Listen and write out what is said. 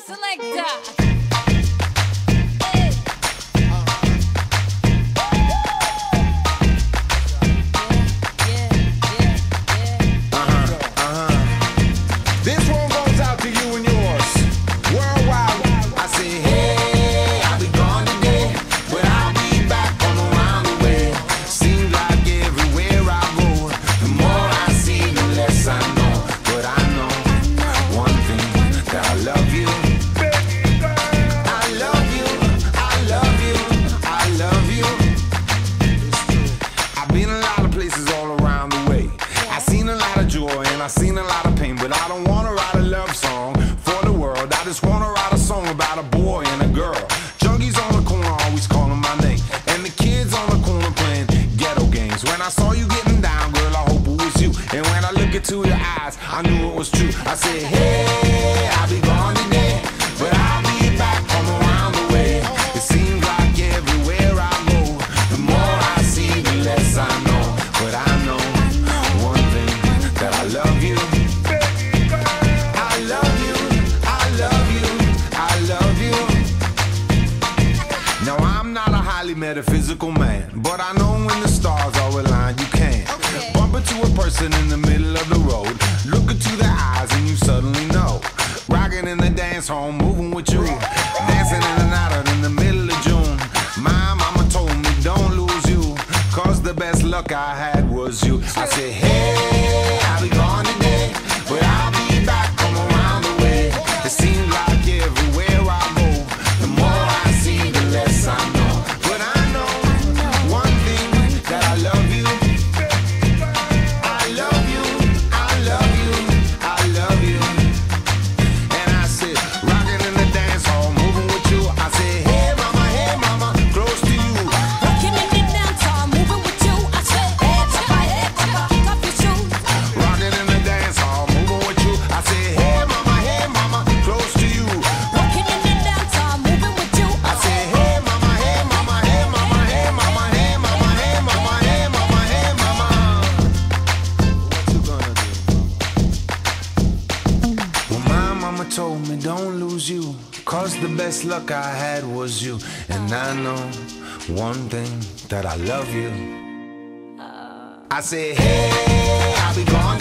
selector. This one goes out to you and yours. Worldwide. I say, hey, I'll be gone today, but I'll be back on around the way. Seems like everywhere I go, the more I see, the less I know. But I know one thing, that I love you. I love you, I love you, I love you. I've been a lot of places all around the way. I've seen a lot of joy and I've seen a lot of pain, but I don't wanna write a love song for the world. I just wanna write a song about a boy and a girl. Junkies on the corner always calling my name, and the kids on the corner playing ghetto games. When I saw you getting down, girl, I hope it was you. And when I look into your eyes, I knew it was true. I said, hey, I'll be gone today, but I'll be back from around the way. It seems like everywhere I go, the more I see, the less I know. But I know one thing, that I love you. I love you, I love you, I love you. Now I'm not a highly metaphysical man, but I know when the stars are aligned, you can bump into a person in the middle of the road, look into their eyes and you suddenly know. Rocking in the dance hall, moving with you, dancing in and out in the middle of June. My mama told me don't lose you, cause the best luck I had was you. I said, hey, I'll be gone today, but I'll be back from around the way. It seems like everywhere I go, the more I see, the less I know. But I know one thing, that I love you. I love you, I love you, I love you. And I said, rocking in the dance hall, moving with you. I said, hey mama, close to you. Rocking in the dance hall, moving with you. I said, hey papa, kick off your shoes. Rocking in the dance hall, moving with you. I said, hey mama, close to you. Rocking in the dance hall, moving with you. I said, hey mama, hey mama, hey mama, hey mama, hey mama, hey mama, hey mama, hey mama. What you gonna do? Well, my mama told me don't lose you, cause the best luck I had was you. And I know one thing, that I love you. I said, hey, I'll be gone